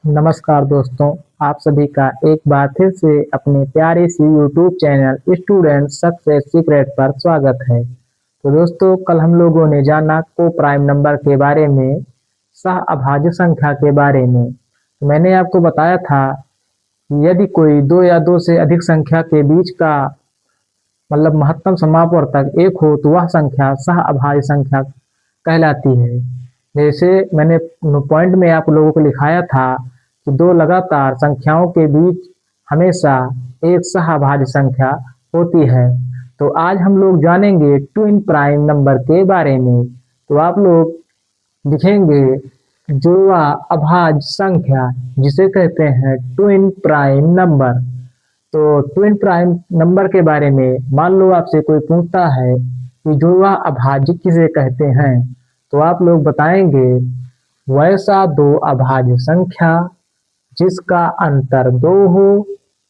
नमस्कार दोस्तों। आप सभी का एक बार फिर से अपने प्यारे सी YouTube channel student success secret पर स्वागत है। तो दोस्तों, कल हम लोगों ने जाना को प्राइम नंबर के बारे में, सह अभाज्य संख्या के बारे में। तो मैंने आपको बताया था कि यदि कोई दो या दो से अधिक संख्या के बीच का मतलब महत्तम समापवर्तक एक हो तो वह संख्या सह अभाज्य संख्या कहलाती है। जैसे मैंने पॉइंट में आप लोगों को लिखाया था कि दो लगातार संख्याओं के बीच हमेशा एक सहअभाज्य संख्या होती है। तो आज हम लोग जानेंगे ट्विन प्राइम नंबर के बारे में। तो आप लोग लिखेंगे जुड़वा अभाज्य संख्या, जिसे कहते हैं ट्विन प्राइम नंबर। तो ट्विन प्राइम नंबर के बारे में मान लो आपसे कोई पूछता है कि जुड़वा अभाज्य किसे कहते हैं, तो आप लोग बताएंगे वैसा दो अभाज्य संख्या जिसका अंतर दो हो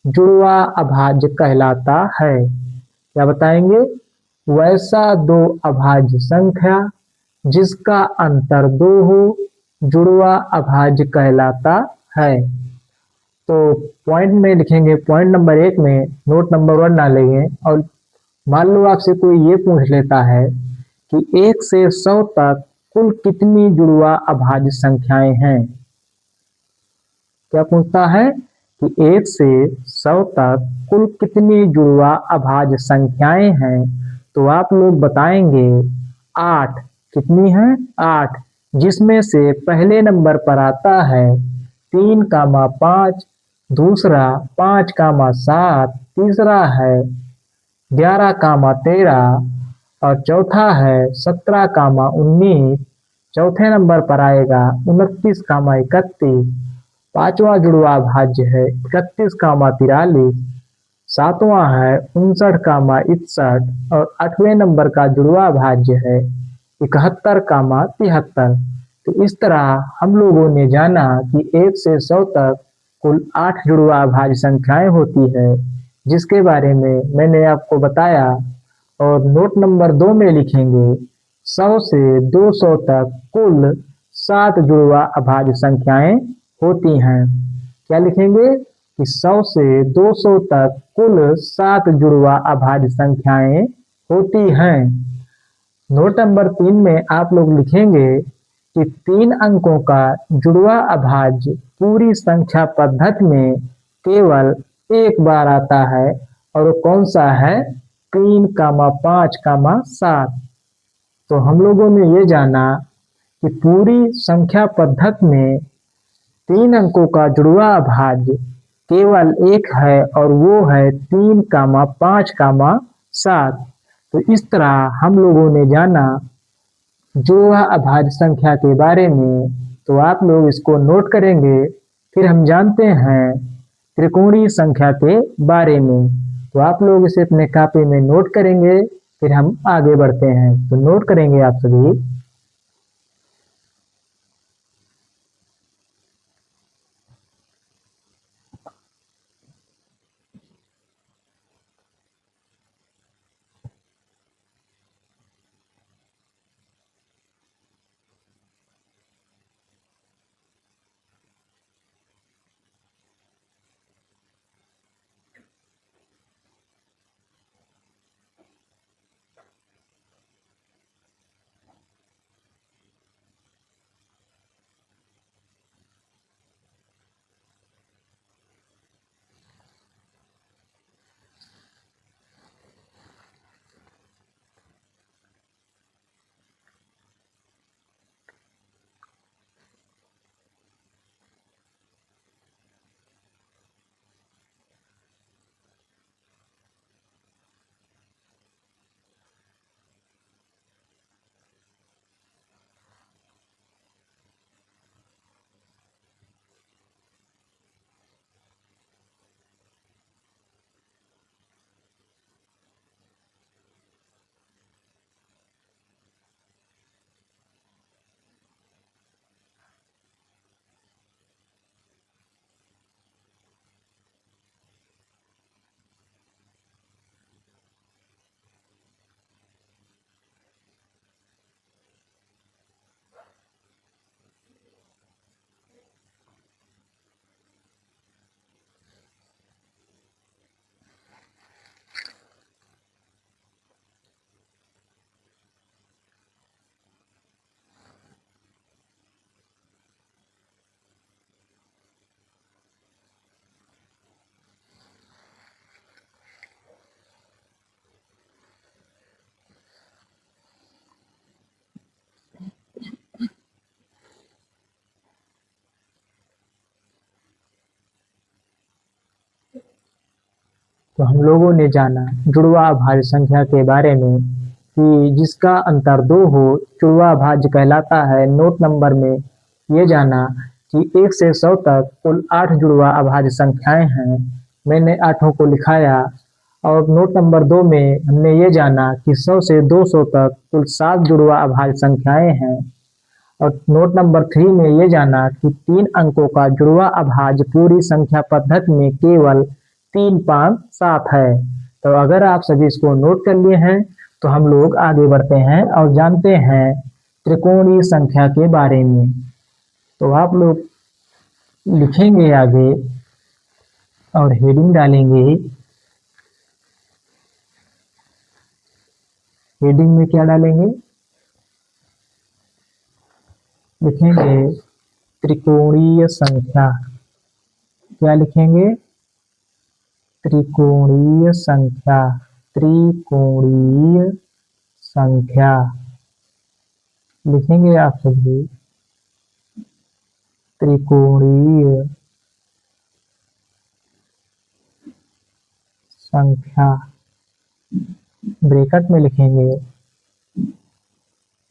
जुड़वा अभाज्य कहलाता है। क्या बताएंगे? वैसा दो अभाज्य संख्या जिसका अंतर दो हो जुड़वा अभाज्य कहलाता है। तो पॉइंट में लिखेंगे, पॉइंट नंबर एक में नोट नंबर 1 डालेंगे और मान लो आपसे कोई ये पूछ लेता है कि 1 से 100 तक कुल कितनी जुड़वा अभाज्य संख्याएं हैं। क्या पूछता है कि 1 से 100 तक कुल कितनी जुड़वा अभाज्य संख्याएं हैं, तो आप लोग बताएंगे 8। कितनी है? 8, जिसमें से पहले नंबर पर आता है 3, 5, दूसरा 5, 7, तीसरा है 11, 13 और चौथा है 17, 19। चौथे नंबर पर आएगा 29, 31। पांचवा जुड़वा भाज्य है 31, 43। सातवां है 59, 61 और 8वें नंबर का जुड़वा भाज्य है 71, 73। तो इस तरह हम लोगों ने जाना कि 1 से 100 तक कुल 8 जुड़वा भाज्य संख्याएं होती है, जिसके बारे में मैंने आपको बताया। और नोट नंबर 2 में लिखेंगे 100 से 200 तक कुल 7 जुड़वा अभाज्य संख्याएं होती हैं। क्या लिखेंगे कि 100 से 200 तक कुल 7 जुड़वा अभाज्य संख्याएं होती हैं। नोट नंबर 3 में आप लोग लिखेंगे कि 3 अंकों का जुड़वा अभाज्य पूरी संख्या पद्धति में केवल एक बार आता है, और वो कौन सा है? 3, 5, 7। तो हम लोगों ने ये जाना कि पूरी संख्या पद्धति में 3 अंकों का जुड़वा अभाज्य केवल एक है, और वो है 3, 5, 7। तो इस तरह हम लोगों ने जाना जुड़वा अभाज्य संख्या के बारे में। तो आप लोग इसको नोट करेंगे। फिर हम जानते हैं त्रिकोणीय संख्या के बारे में। तो आप लोग इसे अपने कॉपी में नोट करेंगे। फिर हम आगे बढ़ते हैं। तो नोट करेंगे आप सभी। तो हम लोगों ने जाना जुड़वा अभाज्य संख्या के बारे में कि जिसका अंतर 2 हो जुड़वा अभाज्य कहलाता है। नोट नंबर में ये जाना कि 1 से 100 तक कुल 8 जुड़वा अभाज्य संख्याएं हैं। मैंने 8 को लिखाया। और नोट नंबर 2 में हमने ये जाना कि 100 से 200 तक कुल 7 जुड़वा अभाज्य संख्याएं हैं। और नोट नंबर 3 में ये जाना कि 3 अंकों का जुड़वा अभाज्य पूरी संख्या पद्धति में केवल 3, 5, 7 है। तो अगर आप सभी इसको नोट कर लिए हैं तो हम लोग आगे बढ़ते हैं और जानते हैं त्रिकोणीय संख्या के बारे में। तो आप लोग लिखेंगे आगे और हेडिंग डालेंगे। हेडिंग में क्या डालेंगे? लिखेंगे त्रिकोणीय संख्या। क्या लिखेंगे? त्रिकोणीय संख्या। त्रिकोणीय संख्या लिखेंगे आप सभी। त्रिकोणीय संख्या ब्रैकेट में लिखेंगे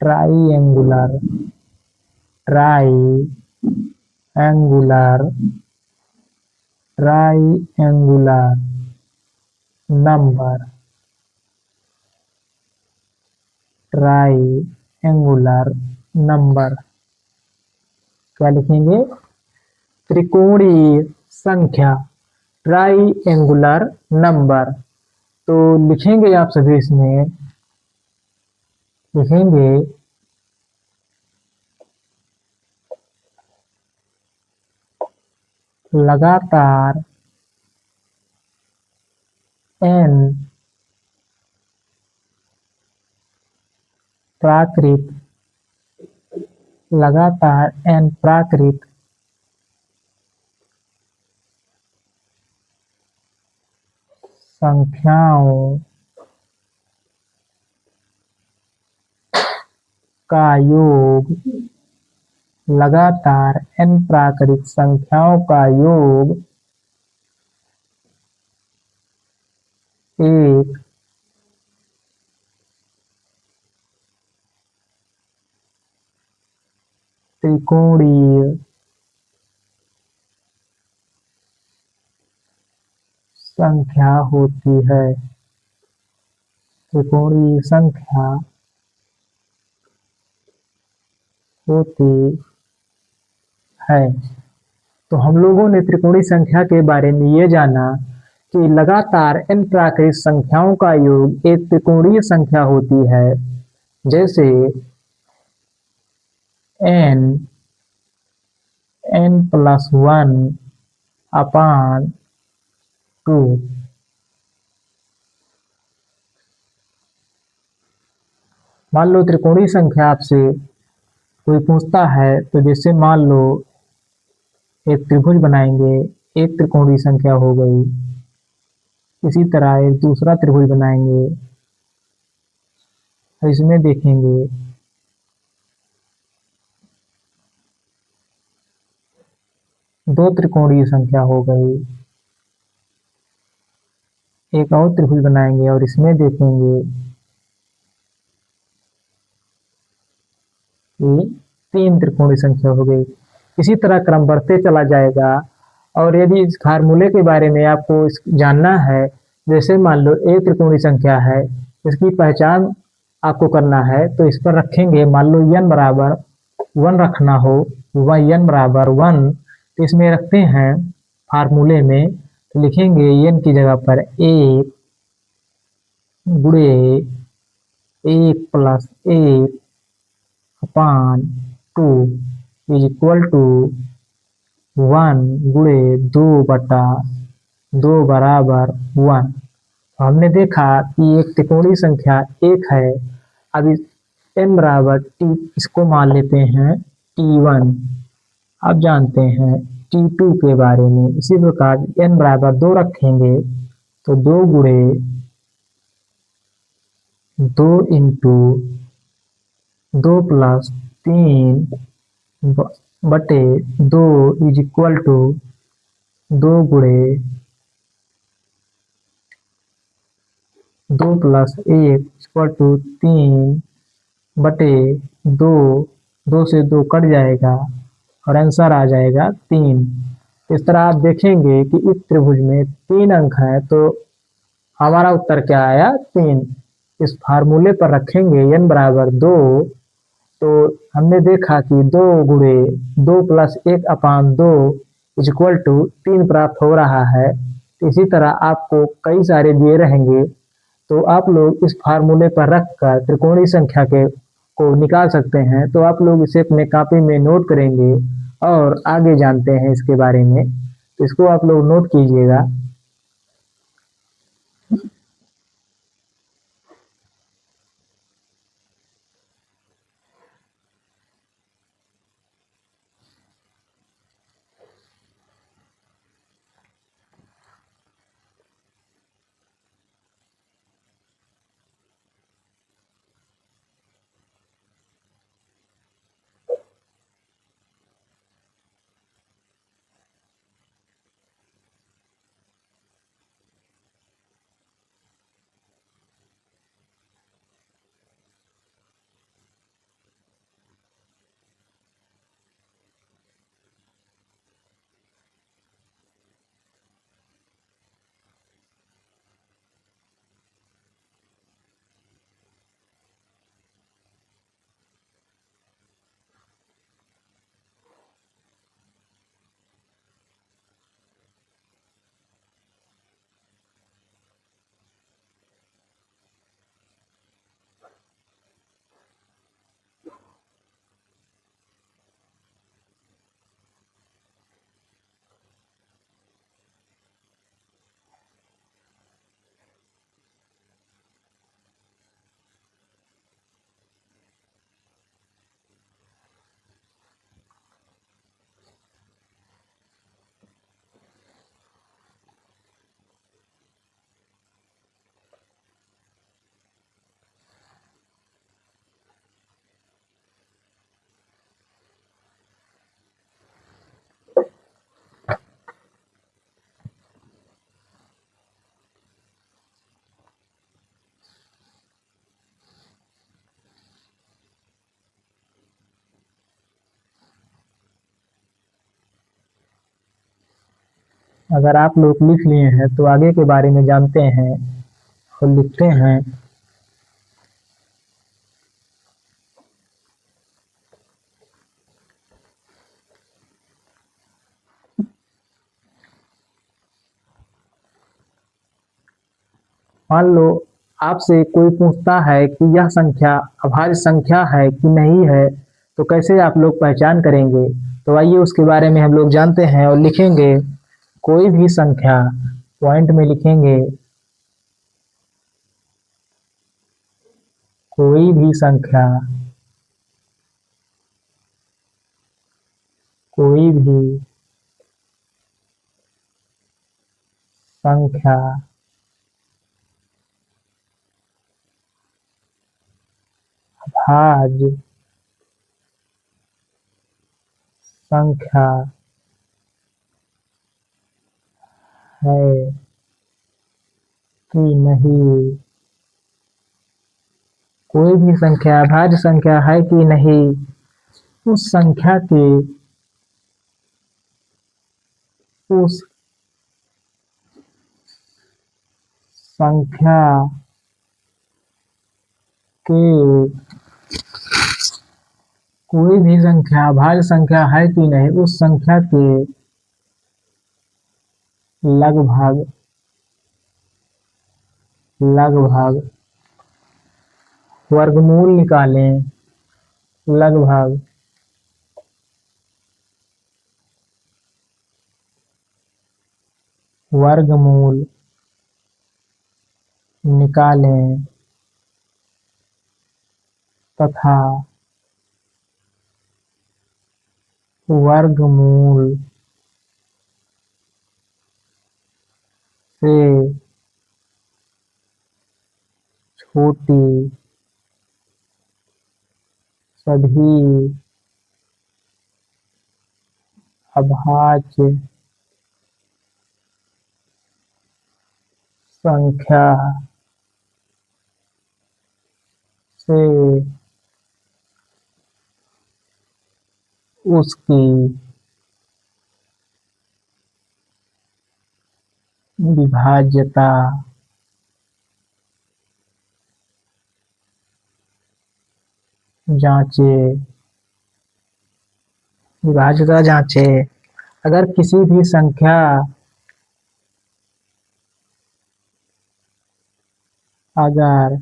triangular. Triangular triangular number. Triangular number. क्या लिखेंगे? त्रिकोणीय संख्या ट्राइएंगुलर नंबर। तो लिखेंगे आप सभी इसमें लिखेंगे लगातार n प्राकृत लगातार n प्राकृत संख्याओं का योग। लगातार n प्राकृत संख्याओं का योग एक त्रिकोणीय संख्या होती है। त्रिकोणीय संख्या होती है। तो हम लोगों ने त्रिकोणीय संख्या के बारे में ये जाना कि लगातार n प्राकृत संख्याओं का योग एक त्रिकोणीय संख्या होती है। जैसे n+1 अपान 2। मान लो त्रिकोणीय संख्या आपसे कोई पूछता है तो जैसे मान लो एक त्रिभुज बनाएंगे, एक त्रिकोणीय संख्या हो गई। इसी तरह एक दूसरा त्रिभुज बनाएंगे और इसमें देखेंगे दो त्रिकोणीय संख्या हो गई। एक और त्रिभुज बनाएंगे और इसमें देखेंगे ये 3 त्रिकोणीय संख्या हो गई। इसी तरह क्रम बढ़ते चला जाएगा। और यदि इस फार्मूले के बारे में आपको जानना है, जैसे मान लो एक त्रिकोणीय संख्या है, इसकी पहचान आपको करना है तो इस पर रखेंगे। मान लो n बराबर 1 रखना हो, n बराबर 1, तो इसमें रखते हैं फार्मूले में। तो लिखेंगे n की जगह पर 1 गुणे 1+1 अपान 2 इज इक्वल टू 1 गुणे 2/2 बराबर 1। हमने देखा कि एक त्रिकोणीय संख्या 1 है। अब इस n बराबर t इसको मान लेते हैं t1। अब जानते हैं t2 के बारे में। इसी प्रकार n बराबर 2 रखेंगे तो 2 गुणे 2 इंटू 2+3/2 इज इक्वल टू 2 गुणे 2+1 = 3 बटे 2। 2 से 2 कट जाएगा और आंसर आ जाएगा 3। इस तरह आप देखेंगे कि इस त्रिभुज में 3 अंक है तो हमारा उत्तर क्या आया 3। इस फार्मूले पर रखेंगे n बराबर 2 तो हमने देखा कि 2 गुणे 2+1/2 = 3 प्राप्त हो रहा है। इसी तरह आपको कई सारे दिए रहेंगे तो आप लोग इस फार्मूले पर रखकर त्रिकोणीय संख्या के को निकाल सकते हैं। तो आप लोग इसे अपने कॉपी में नोट करेंगे और आगे जानते हैं इसके बारे में। तो इसको आप लोग नोट कीजिएगा। अगर आप लोग लिख लिए हैं तो आगे के बारे में जानते हैं और लिखते हैं। मान लो आपसे कोई पूछता है कि यह संख्या अभाज्य संख्या है कि नहीं है तो कैसे आप लोग पहचान करेंगे। तो आइए उसके बारे में हम लोग जानते हैं और लिखेंगे। कोई भी संख्या पॉइंट में लिखेंगे। कोई भी संख्या कोई भी संख्या अभाज्य संख्या है कि नहीं। कोई भी संख्या अभाज्य संख्या है कि नहीं, उस संख्या के उस संख्या के कोई भी संख्या अभाज्य संख्या है कि नहीं, उस संख्या के लगभग वर्गमूल निकालें। लगभग वर्गमूल निकालें तथा वर्गमूल से छोटी सभी अभाज्य संख्या से उसकी विभाज्यता जांचे। विभाज्यता जांचे। अगर किसी भी संख्या अगर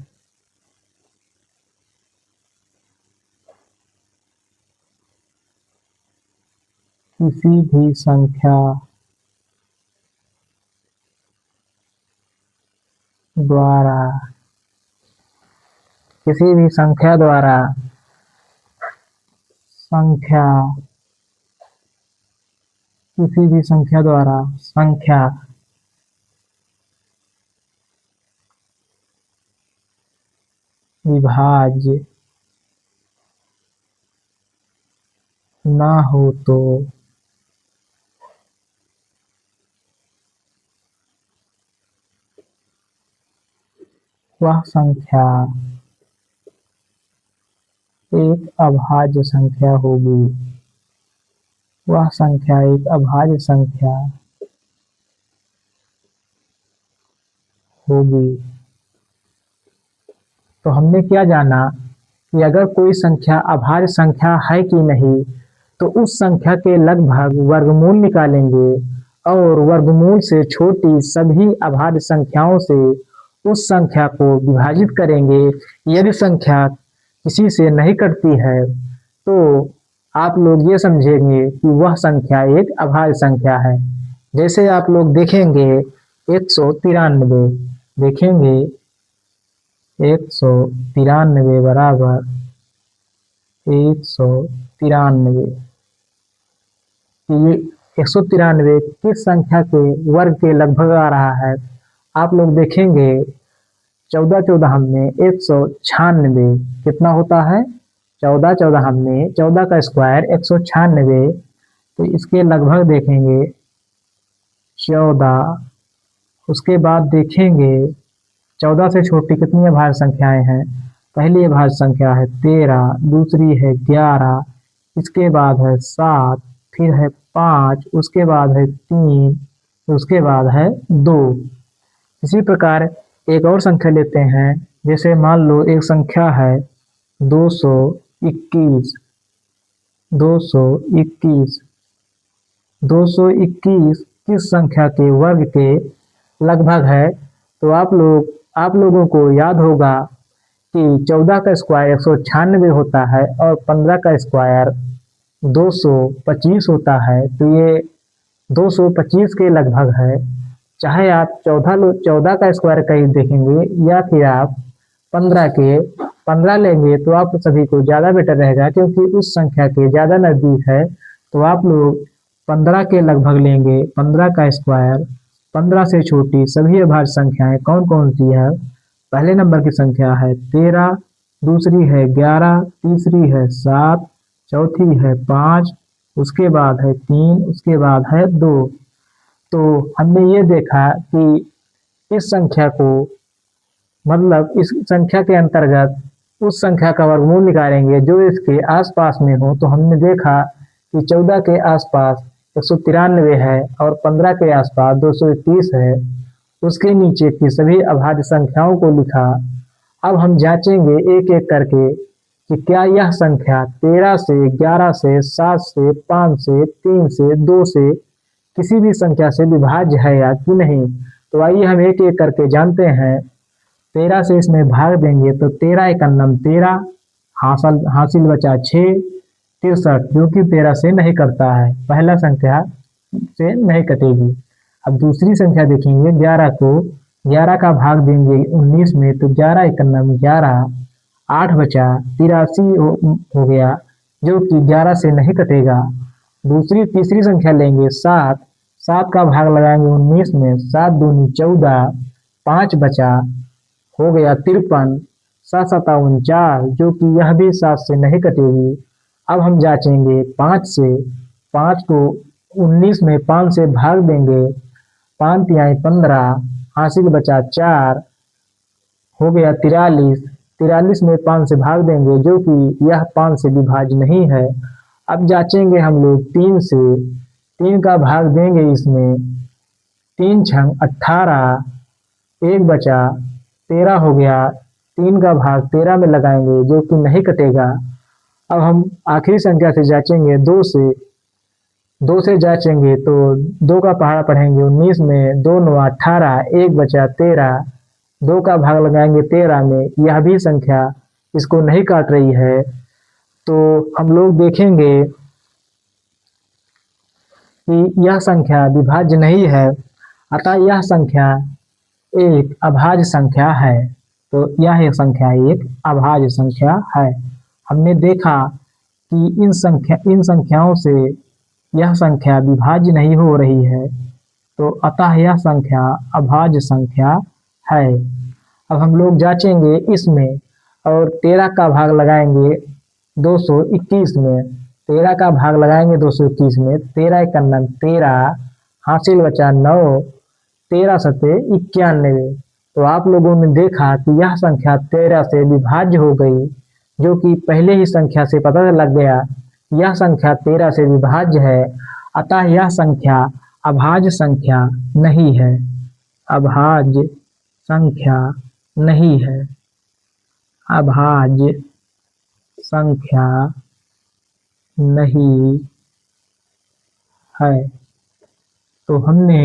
किसी भी संख्या द्वारा किसी भी संख्या द्वारा संख्या किसी भी संख्या द्वारा संख्या विभाज्य ना हो तो वह संख्या एक अभाज्य संख्या होगी। वह संख्या एक अभाज्य संख्या होगी। तो हमने क्या जाना कि अगर कोई संख्या अभाज्य संख्या है कि नहीं, तो उस संख्या के लगभग वर्गमूल निकालेंगे और वर्गमूल से छोटी सभी अभाज्य संख्याओं से उस संख्या को विभाजित करेंगे। यदि संख्या किसी से नहीं कटती है तो आप लोग ये समझेंगे कि वह संख्या एक अभाज्य संख्या है। जैसे आप लोग देखेंगे 193 देखेंगे 193 बराबर 193। ये 193 किस संख्या के वर्ग के लगभग आ रहा है? आप लोग देखेंगे 14 14 हमने 196 कितना होता है? 14 14 हमने 14 का स्क्वायर 196। तो इसके लगभग देखेंगे 14। उसके बाद देखेंगे 14 से छोटी कितनी अभाज्य संख्याएं हैं? पहली अभाज्य संख्या है 13, दूसरी है 11, इसके बाद है 7, फिर है 5, उसके बाद है 3, उसके बाद है 2। इसी प्रकार एक और संख्या लेते हैं। जैसे मान लो एक संख्या है 221। 221 221 किस संख्या के वर्ग के लगभग है? तो आप लोगों को याद होगा कि 14 का स्क्वायर 196 होता है और 15 का स्क्वायर 225 होता है। तो ये 225 के लगभग है। चाहे आप 14 का स्क्वायर कहीं देखेंगे या फिर आप 15 लेंगे तो आप सभी को ज़्यादा बेटर रहेगा, क्योंकि उस संख्या के ज़्यादा नज़दीक है। तो आप लोग 15 के लगभग लेंगे। 15 का स्क्वायर। 15 से छोटी सभी अभाज्य संख्याएं कौन कौन सी है? पहले नंबर की संख्या है 13, दूसरी है 11, तीसरी है 7, चौथी है 5, उसके बाद है 3, उसके बाद है 2। तो हमने ये देखा कि इस संख्या को मतलब इस संख्या के अंतर्गत उस संख्या का वर्गमूल निकालेंगे जो इसके आसपास में हो। तो हमने देखा कि 14 के आसपास 193 है और 15 के आसपास 221 है। उसके नीचे की सभी अभाज्य संख्याओं को लिखा। अब हम जांचेंगे एक एक करके कि क्या यह संख्या 13 से 11 से 7 से 5 से 3 से 2 से किसी भी संख्या से विभाज्य है या कि नहीं। तो आइए हम एक एक करके जानते हैं। 13 से इसमें भाग देंगे तो 13 एकन्नम 13, हासिल बचा 6, 63 जो कि 13 से नहीं कटता है, पहला संख्या से नहीं कटेगी। अब दूसरी संख्या देखेंगे 11 को 11 का भाग देंगे 19 में तो 11 एकन्नम 11, 8 बचा 83 हो गया जो कि 11 से नहीं कटेगा। तीसरी संख्या लेंगे 7, 7 का भाग लगाएंगे 19 में, 7 दूनी 14, 5 बचा हो गया 53, 7 7 49 जो कि यह भी 7 से नहीं कटेगी। अब हम जांचेंगे 5 से। 5 को 19 में 5 से भाग देंगे, 5 तिहाई 15, हासिल बचा 4 हो गया 43, 43 में 5 से भाग देंगे जो कि यह 5 से विभाज्य नहीं है। अब जांचेंगे हम लोग 3 से, 3 का भाग देंगे इसमें, 3 छंग 18, 1 बचा 13 हो गया। 3 का भाग 13 में लगाएंगे जो कि नहीं कटेगा। अब हम आखिरी संख्या से जांचेंगे 2 से, 2 से जांचेंगे तो 2 का पहाड़ा पढ़ेंगे 19 में, 2 9 18, 1 बचा 13, 2 का भाग लगाएंगे 13 में, यह भी संख्या इसको नहीं काट रही है। तो हम लोग देखेंगे कि यह संख्या विभाज्य नहीं है, अतः यह संख्या एक अभाज्य संख्या है। तो यह एक संख्या एक अभाज्य संख्या है। हमने देखा कि इन संख्याओं से यह संख्या विभाज्य नहीं हो रही है, तो अतः यह संख्या अभाज्य संख्या है। अब हम लोग जांचेंगे इसमें और 13 का भाग लगाएंगे 221 में, 13 का भाग लगाएंगे 221 में, 13 एक 13, हासिल बचा 9, 13 सते 91। तो आप लोगों ने देखा कि यह संख्या 13 से विभाज्य हो गई, जो कि पहले ही संख्या से पता लग गया। यह संख्या 13 से विभाज्य है, अतः यह संख्या अभाज्य संख्या नहीं है, अभाज्य संख्या नहीं है, अभाज्य संख्या नहीं है। तो हमने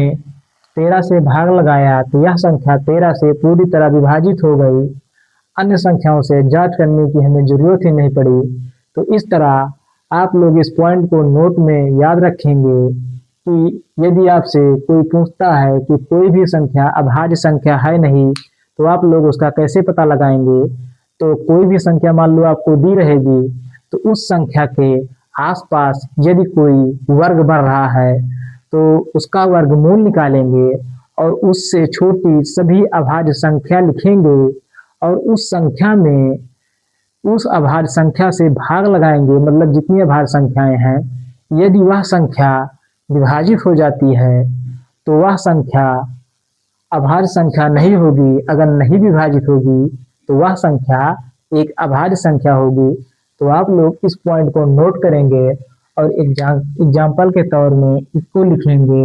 13 से भाग लगाया तो यह संख्या 13 से पूरी तरह विभाजित हो गई। अन्य संख्याओं से जांच करने की हमें जरूरत ही नहीं पड़ी। तो इस तरह आप लोग इस पॉइंट को नोट में याद रखेंगे कि यदि आपसे कोई पूछता है कि कोई भी संख्या अभाज्य संख्या है नहीं, तो आप लोग उसका कैसे पता लगाएंगे। तो कोई भी संख्या मान लो आपको दी रहेगी, तो उस संख्या के आसपास यदि कोई वर्ग बढ़ रहा है तो उसका वर्गमूल निकालेंगे और उससे छोटी सभी अभाज्य संख्या लिखेंगे और उस संख्या में उस अभाज्य संख्या से भाग लगाएंगे, मतलब जितनी अभाज्य संख्याएं हैं, यदि वह संख्या विभाजित हो जाती है तो वह संख्या अभाज्य संख्या नहीं होगी। अगर नहीं विभाजित होगी तो वह संख्या एक अभाज्य संख्या होगी। तो आप लोग इस पॉइंट को नोट करेंगे और एग्जाम्पल के तौर में इसको लिखेंगे।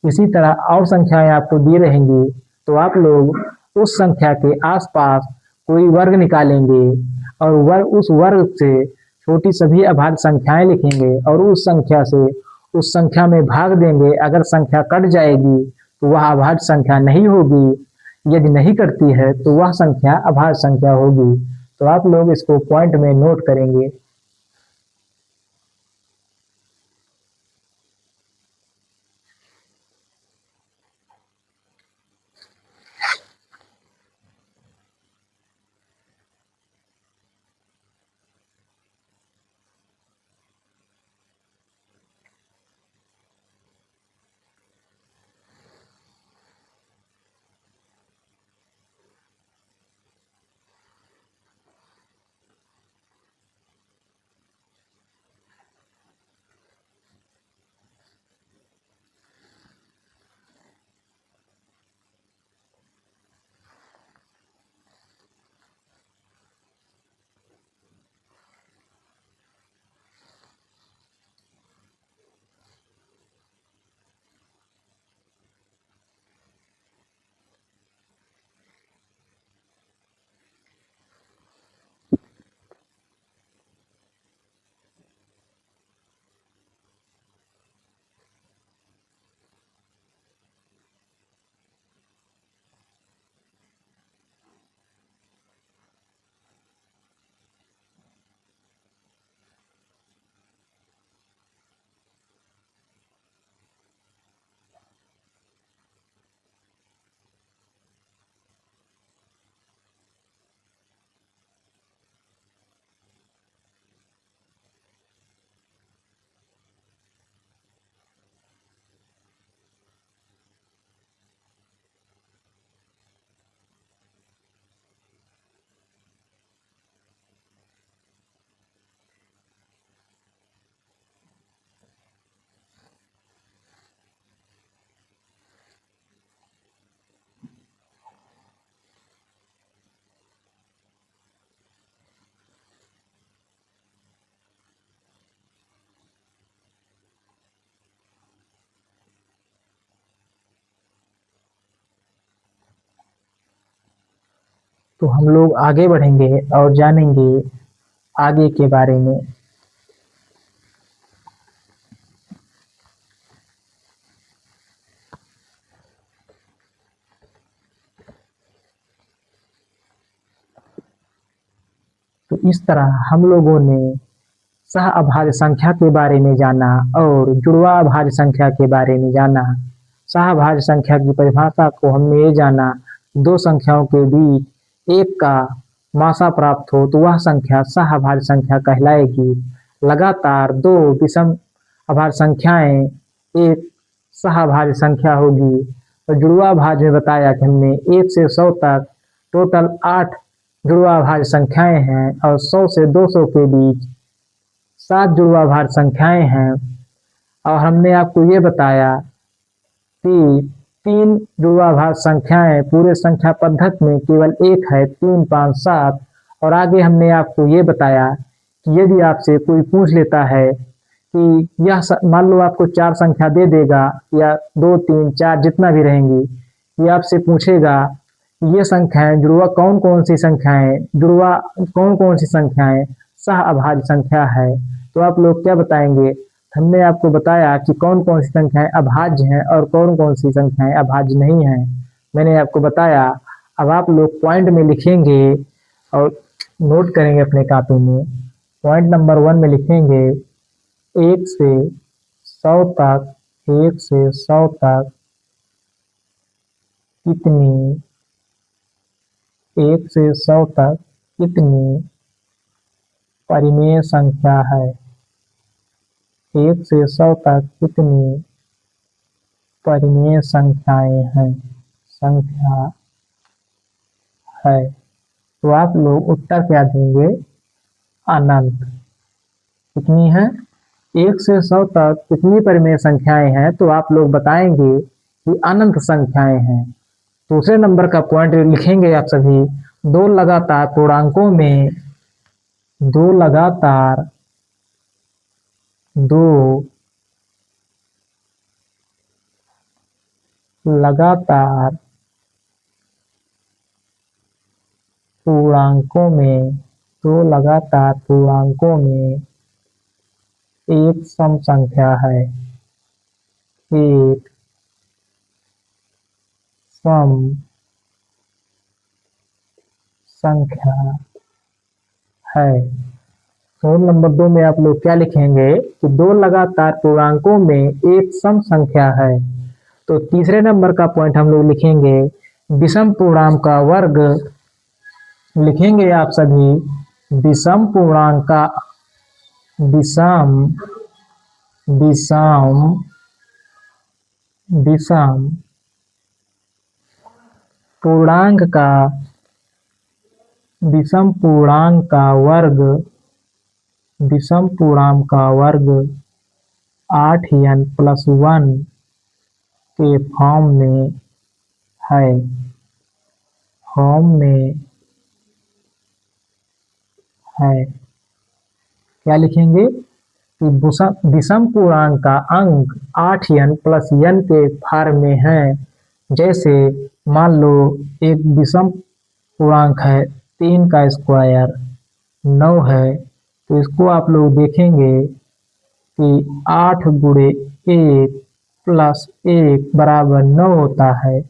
इसी तरह और संख्याएं आपको दी रहेंगी, तो आप लोग उस संख्या के आसपास कोई वर्ग निकालेंगे और उस वर्ग से छोटी सभी अभाज्य संख्याएं लिखेंगे और उस संख्या से उस संख्या में भाग देंगे। अगर संख्या कट जाएगी तो वह अभाज्य संख्या नहीं होगी, यदि नहीं कटती है तो वह संख्या अभाज्य संख्या होगी। तो आप लोग इसको पॉइंट में नोट करेंगे। तो हम लोग आगे बढ़ेंगे और जानेंगे आगे के बारे में। तो इस तरह हम लोगों ने सह अभाज्य संख्या के बारे में जाना और जुड़वा अभाज्य संख्या के बारे में जाना। सह अभाज्य संख्या की परिभाषा को हमने ये जाना, दो संख्याओं के बीच एक का मासा प्राप्त हो तो वह संख्या सह अभाज्य संख्या कहलाएगी। लगातार दो विषम अभाज्य संख्याएं एक सह अभाज्य संख्या होगी। और जुड़वा अभाज्य में बताया कि हमने 1 से 100 तक टोटल 8 जुड़वा अभाज्य संख्याएं हैं और 100 से 200 के बीच 7 जुड़वा अभाज्य संख्याएं हैं। और हमने आपको ये बताया कि 3 जुड़वा अभाज्य संख्याएं पूरे संख्या पद्धति में केवल एक है, 3, 5, 7। और आगे हमने आपको ये बताया कि यदि आपसे कोई पूछ लेता है कि यह मान लो आपको 4 संख्या दे देगा या 2, 3, 4 जितना भी रहेंगी, ये आपसे पूछेगा ये संख्याएं जुड़वा कौन कौन सी संख्याएं, जुड़वा कौन कौन सी संख्याएं सह अभाज्य संख्या है, तो आप लोग क्या बताएंगे? हमने आपको बताया कि कौन कौन सी संख्याएं अभाज्य हैं और कौन कौन सी संख्याएं अभाज्य नहीं हैं। मैंने आपको बताया। अब आप लोग पॉइंट में लिखेंगे और नोट करेंगे अपने कॉपी में। पॉइंट नंबर 1 में लिखेंगे 1 से 100 तक, 1 से 100 तक कितनी 1 से 100 तक कितनी परिमेय संख्या है? 1 से 100 तक कितनी परिमेय संख्याएं हैं, संख्या है? तो आप लोग उत्तर क्या देंगे? अनंत। कितनी है? 1 से 100 तक कितनी परिमेय संख्याएं हैं? तो आप लोग बताएंगे कि अनंत संख्याएं हैं। दूसरे नंबर का पॉइंट लिखेंगे आप सभी, दो लगातार पूर्णांकों में दो लगातार पूर्णांकों में एक सम संख्या है, एक सम संख्या है। तो नंबर 2 में आप लोग क्या लिखेंगे कि दो लगातार पूर्णांकों में एक सम संख्या है। तो तीसरे नंबर का पॉइंट हम लोग लिखेंगे विषम पूर्णांक का वर्ग। लिखेंगे आप सभी विषम पूर्णांक का विषम पूर्णांक का वर्ग 8n + 1 के फॉर्म में है। क्या लिखेंगे कि विषम पूर्णांक का अंक 8n + n के फॉर्म में है। जैसे मान लो एक विषम पूर्णांक है 3 का स्क्वायर 9 है, तो इसको आप लोग देखेंगे कि 8 गुणे 1 + 1 = 9 होता है।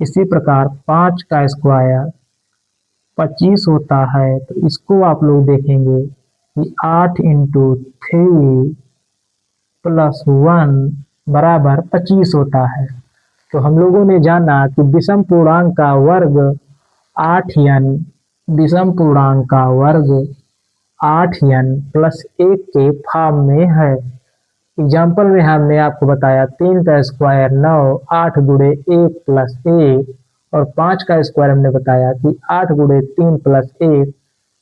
इसी प्रकार 5 का स्क्वायर 25 होता है, तो इसको आप लोग देखेंगे कि 8 × 3 + 1 = 25 होता है। तो हम लोगों ने जाना कि विषम पूर्णांक का वर्ग 8n, विषम पूर्णांक का वर्ग 8n + 1 के फॉर्म में है। एग्जाम्पल में हमने आपको बताया 3 का स्क्वायर 9, 8 गुणे 1 + 1 और 5 का स्क्वायर हमने बताया कि 8 गुणे 3 + 1।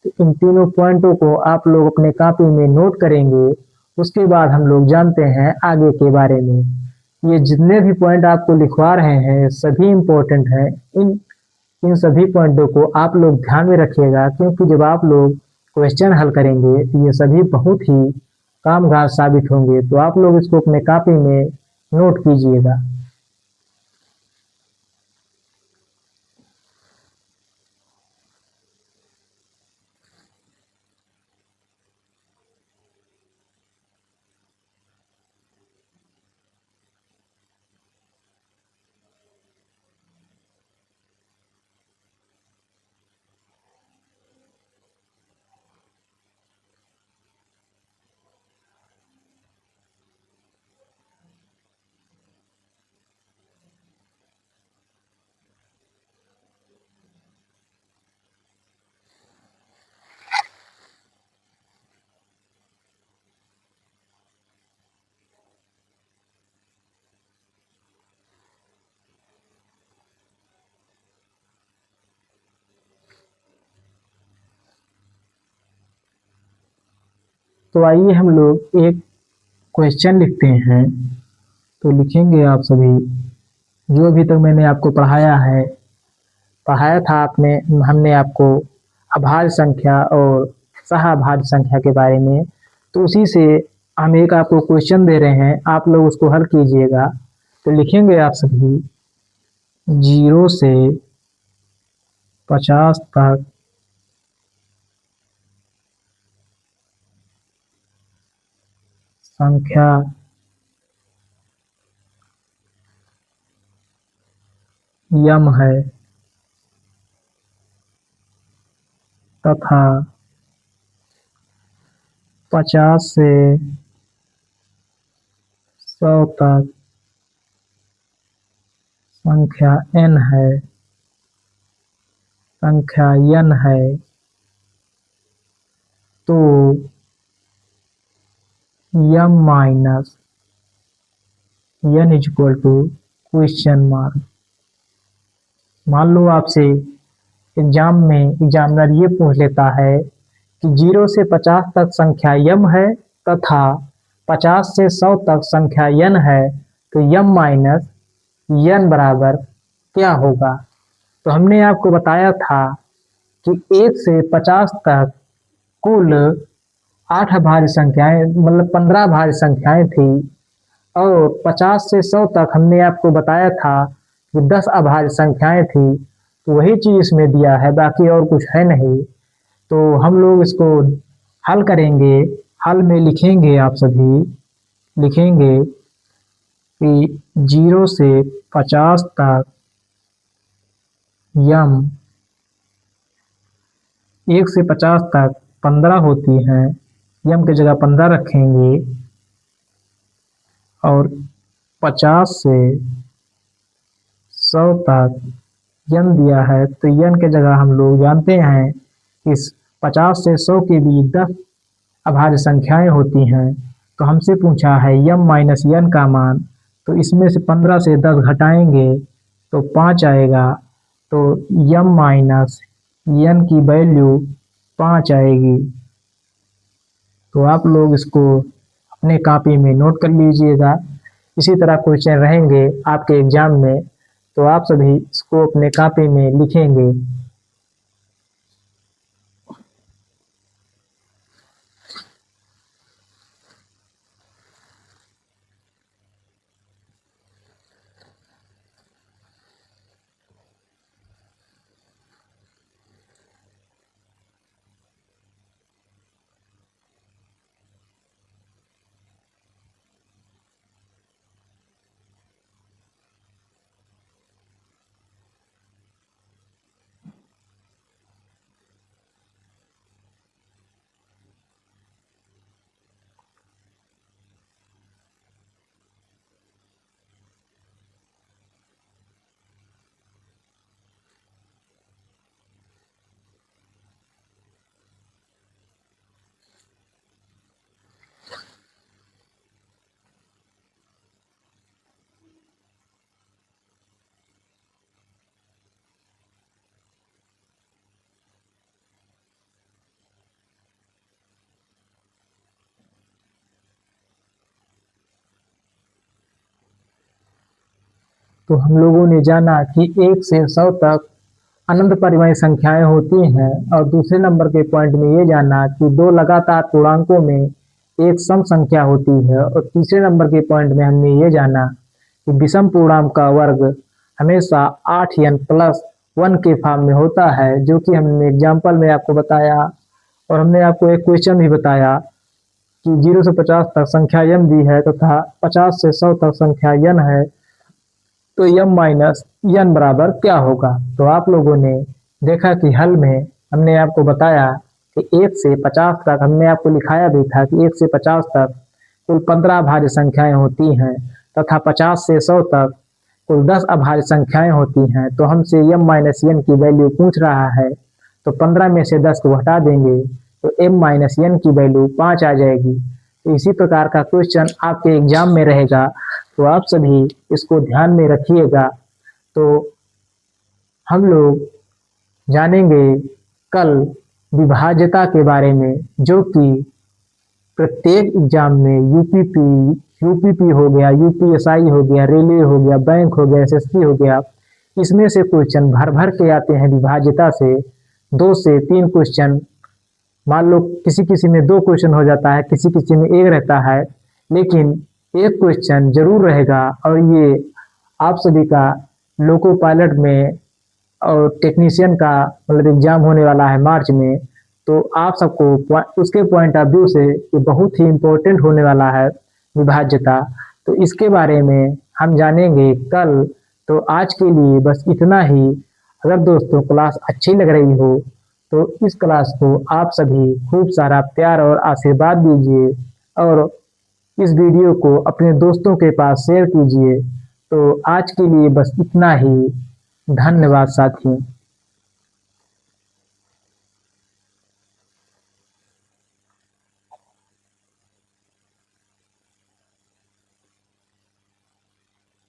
तो इन तीनों पॉइंटों को आप लोग अपने कॉपी में नोट करेंगे। उसके बाद हम लोग जानते हैं आगे के बारे में। ये जितने भी पॉइंट आपको लिखवा रहे हैं सभी इम्पोर्टेंट हैं। इन सभी पॉइंटों को आप लोग ध्यान में रखिएगा, क्योंकि जब आप लोग क्वेश्चन हल करेंगे तो ये सभी बहुत ही कामगार साबित होंगे। तो आप लोग इसको अपने कॉपी में नोट कीजिएगा। तो आइए हम लोग एक क्वेश्चन लिखते हैं। तो लिखेंगे आप सभी, जो अभी तक मैंने आपको पढ़ाया था आपने हमने आपको अभाज्य संख्या और सहाभाज्य संख्या के बारे में। तो उसी से हम एक आपको क्वेश्चन दे रहे हैं, आप लोग उसको हल कीजिएगा। तो लिखेंगे आप सभी 0 से 50 तक संख्या यम है तथा 50 से 100 तक संख्या n है, संख्या n है। तो m minus n is equal to question mark. मान लो आपसे एग्जाम में एग्जामिनर ये पूछ लेता है कि 0 से 50 तक संख्या m है तथा 50 से 100 तक संख्या n है, तो m माइनस n बराबर क्या होगा। तो हमने आपको बताया था कि 1 से 50 तक कुल 8 अभाज्य संख्याएं मतलब 15 अभाज्य संख्याएं थी, और 50 से 100 तक हमने आपको बताया था कि 10 अभाज्य संख्याएं थी। तो वही चीज इसमें दिया है, बाकी और कुछ है नहीं। तो हम लोग इसको हल करेंगे। हल में लिखेंगे, आप सभी लिखेंगे कि 0 से 50 तक यम 1 से 50 तक 15 होती हैं, यम की जगह 15 रखेंगे। और 50 से 100 तक यन दिया है, तो यन की जगह हम लोग जानते हैं इस 50 से 100 के बीच 10 अभाज्य संख्याएं होती हैं। तो हमसे पूछा है यम माइनस यन का मान, तो इसमें से 15 से 10 घटाएंगे तो 5 आएगा। तो यम माइनस यन की वैल्यू 5 आएगी। तो आप लोग इसको अपने कॉपी में नोट कर लीजिएगा। इसी तरह क्वेश्चन रहेंगे आपके एग्जाम में, तो आप सभी इसको अपने कॉपी में लिखेंगे। तो हम लोगों ने जाना कि 1 से 100 तक अनंत परिमेय संख्याएं होती हैं, और दूसरे नंबर के पॉइंट में ये जाना कि 2 लगातार पूर्णांकों में एक सम संख्या होती है। और तीसरे नंबर के पॉइंट में हमने ये जाना कि विषम पूर्णांक का वर्ग हमेशा 8n प्लस 1 के फॉर्म में होता है, जो कि हमने एग्जाम्पल में आपको बताया। और हमने आपको एक क्वेश्चन भी बताया कि 0 से 50 तक संख्या m दी है तथा 50 से 100 तक संख्या n है, तो m माइनस n बराबर क्या होगा। तो आप लोगों ने देखा कि हल में हमने आपको बताया कि 1 से 50 तक हमने आपको लिखाया भी था कि 1 से 50 तक कुल 15 अभाज्य संख्याएं होती हैं तथा 50 से 100 तक कुल 10 अभाज्य संख्याएं होती हैं। तो हमसे m माइनस n की वैल्यू पूछ रहा है, तो 15 में से 10 को हटा देंगे तो m माइनस n की वैल्यू 5 आ जाएगी। तो इसी प्रकार का क्वेश्चन आपके एग्जाम में रहेगा, तो आप सभी इसको ध्यान में रखिएगा। तो हम लोग जानेंगे कल विभाज्यता के बारे में, जो कि प्रत्येक एग्जाम में यूपीपी हो गया, यूपीएसआई हो गया, रेलवे हो गया, बैंक हो गया, एसएससी हो गया, इसमें से क्वेश्चन भर भर के आते हैं विभाज्यता से। 2 से 3 क्वेश्चन, मान लो किसी किसी में 2 क्वेश्चन हो जाता है, किसी किसी में 1 रहता है, लेकिन एक क्वेश्चन जरूर रहेगा। और ये आप सभी का लोको पायलट में और टेक्नीशियन का मतलब एग्जाम होने वाला है मार्च में, तो आप सबको उसके पॉइंट ऑफ व्यू से ये बहुत ही इम्पोर्टेंट होने वाला है विभाज्यता। तो इसके बारे में हम जानेंगे कल। तो आज के लिए बस इतना ही। अगर दोस्तों क्लास अच्छी लग रही हो तो इस क्लास को आप सभी खूब सारा प्यार और आशीर्वाद दीजिए और इस वीडियो को अपने दोस्तों के पास शेयर कीजिए। तो आज के लिए बस इतना ही। धन्यवाद साथियों।